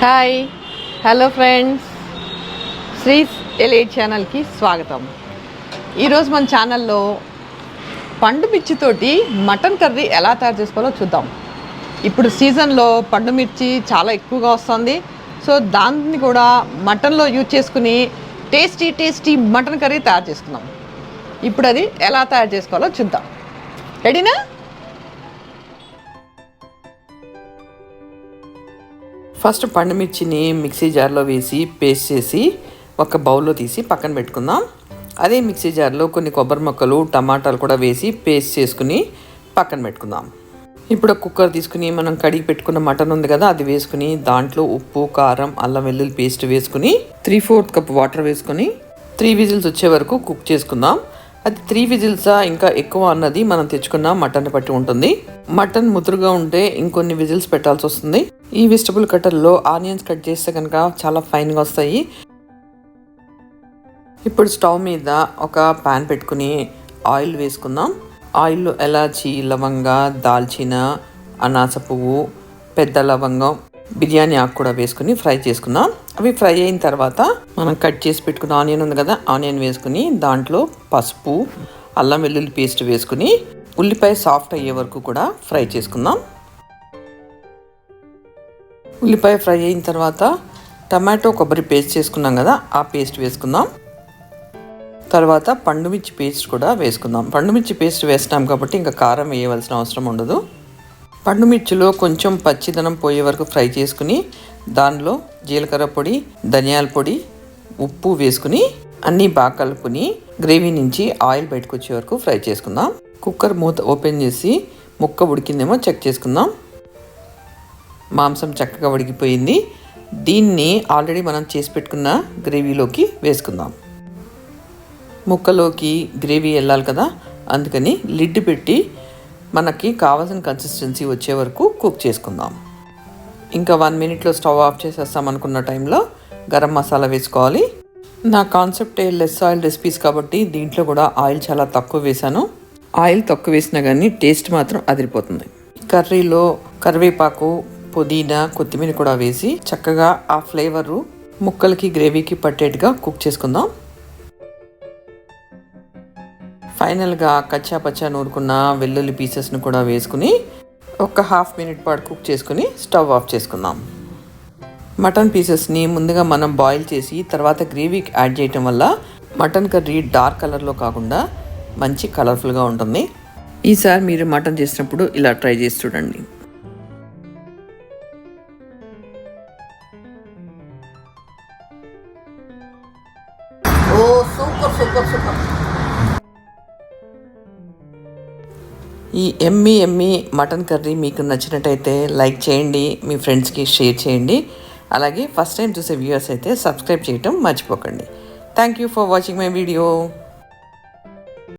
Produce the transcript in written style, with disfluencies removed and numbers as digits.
Hi hello friends, శ్రీస్ elite ఛానల్కి స్వాగతం. ఈరోజు మన ఛానల్లో పండు మిర్చితోటి మటన్ కర్రీ ఎలా తయారు చేసుకోవాలో చూద్దాం. ఇప్పుడు సీజన్లో పండు మిర్చి చాలా ఎక్కువగా వస్తుంది. సో దాన్ని కూడా మటన్లో యూజ్ చేసుకుని టేస్టీ మటన్ కర్రీ తయారు చేసుకుందాం. ఇప్పుడు అది ఎలా తయారు చేసుకోవాలో చూద్దాం. రెడీనా? ఫస్ట్ పండు మిర్చిని మిక్సీ జార్లో వేసి పేస్ట్ చేసి ఒక బౌల్లో తీసి పక్కన పెట్టుకుందాం. అదే మిక్సీ జార్లో కొన్ని కొబ్బరి ముక్కలు, టమాటాలు కూడా వేసి పేస్ట్ చేసుకుని పక్కన పెట్టుకుందాం. ఇప్పుడు కుక్కర్ తీసుకుని మనం కడిగి పెట్టుకున్న మటన్ ఉంది కదా, అది వేసుకుని దాంట్లో ఉప్పు, కారం, అల్లం వెల్లుల్లి పేస్ట్ వేసుకుని 3/4 కప్ వాటర్ వేసుకుని 3 విజిల్స్ వచ్చే వరకు కుక్ చేసుకుందాం. అది 3 విజిల్సా ఇంకా ఎక్కువ అన్నది మనం తెచ్చుకున్న మటన్ బట్టి ఉంటుంది. మటన్ ముదురుగా ఉంటే ఇంకొన్ని విజిల్స్ పెట్టాల్సి వస్తుంది. ఈ వెజిటబుల్ కట్టర్లో ఆనియన్స్ కట్ చేస్తే కనుక చాలా ఫైన్గా వస్తాయి. ఇప్పుడు స్టవ్ మీద ఒక పాన్ పెట్టుకుని ఆయిల్ వేసుకుందాం. ఆయిల్లో ఎలాచి, లవంగ, దాల్చిన, అనాస పువ్వు, పెద్ద లవంగం, బిర్యానీ ఆకు కూడా వేసుకుని ఫ్రై చేసుకుందాం. అవి ఫ్రై అయిన తర్వాత మనం కట్ చేసి పెట్టుకున్న ఆనియన్ ఉంది కదా, ఆనియన్ వేసుకుని దాంట్లో పసుపు, అల్లం వెల్లుల్లి పేస్ట్ వేసుకుని ఉల్లిపాయ సాఫ్ట్ అయ్యే వరకు కూడా ఫ్రై చేసుకుందాం. ఉల్లిపాయ ఫ్రై అయిన తర్వాత టమాటో, కొబ్బరి పేస్ట్ చేసుకున్నాం కదా, ఆ పేస్ట్ వేసుకుందాం. తర్వాత పండుమిర్చి పేస్ట్ కూడా వేసుకుందాం. పండుమిర్చి పేస్ట్ వేస్తాం కాబట్టి ఇంకా కారం వేయవలసిన అవసరం ఉండదు. పండుమిర్చిలో కొంచెం పచ్చిదనం పోయే వరకు ఫ్రై చేసుకుని దానిలో జీలకర్ర పొడి, ధనియాల పొడి, ఉప్పు వేసుకుని అన్నీ బాగా కలుపుకుని గ్రేవీ నుంచి ఆయిల్ బయటకు వచ్చే వరకు ఫ్రై చేసుకుందాం. కుక్కర్ మూత ఓపెన్ చేసి ముక్క ఉడికిందేమో చెక్ చేసుకుందాం. మాంసం చక్కగా ఉడికిపోయింది. దీన్ని ఆల్రెడీ మనం చేసి పెట్టుకున్న గ్రేవీలోకి వేసుకుందాం. ముక్కలోకి గ్రేవీ వెళ్ళాలి కదా, అందుకని లిడ్ పెట్టి మనకి కావాల్సిన కన్సిస్టెన్సీ వచ్చే వరకు కుక్ చేసుకుందాం. ఇంకా 1 మినిట్లో స్టవ్ ఆఫ్ చేసేస్తాం అనుకున్న టైంలో గరం మసాలా వేసుకోవాలి. నా కాన్సెప్టే లెస్ ఆయిల్ రెసిపీస్ కాబట్టి దీంట్లో కూడా ఆయిల్ చాలా తక్కువ వేసాను. ఆయిల్ తక్కువ వేసినా కానీ టేస్ట్ మాత్రం అదిరిపోతుంది. కర్రీలో కరివేపాకు, పుదీనా, కొత్తిమీర కూడా వేసి చక్కగా ఆ ఫ్లేవరు ముక్కలకి, గ్రేవీకి పట్టేట్టుగా కుక్ చేసుకుందాం. ఫైనల్గా కచ్చా పచ్చా నూరుకున్న వెల్లుల్లి పీసెస్ను కూడా వేసుకుని ఒక 1/2 మినిట్ పాటు కుక్ చేసుకుని స్టవ్ ఆఫ్ చేసుకుందాం. మటన్ పీసెస్ని ముందుగా మనం బాయిల్ చేసి తర్వాత గ్రేవీకి యాడ్ చేయటం వల్ల మటన్ కర్రీ డార్క్ కలర్లో కాకుండా మంచి కలర్ఫుల్గా ఉంటుంది. ఈసారి మీరు మటన్ చేసినప్పుడు ఇలా ట్రై చేసి చూడండి. సూపర్. ఈ ఎమ్మీ మటన్ కర్రీ మీకు నచ్చినట్టయితే లైక్ చేయండి, మీ ఫ్రెండ్స్కి షేర్ చేయండి. అలాగే ఫస్ట్ టైం చూసే వ్యూవర్స్ అయితే సబ్స్క్రైబ్ చేయటం మర్చిపోకండి. Thank you for watching my video.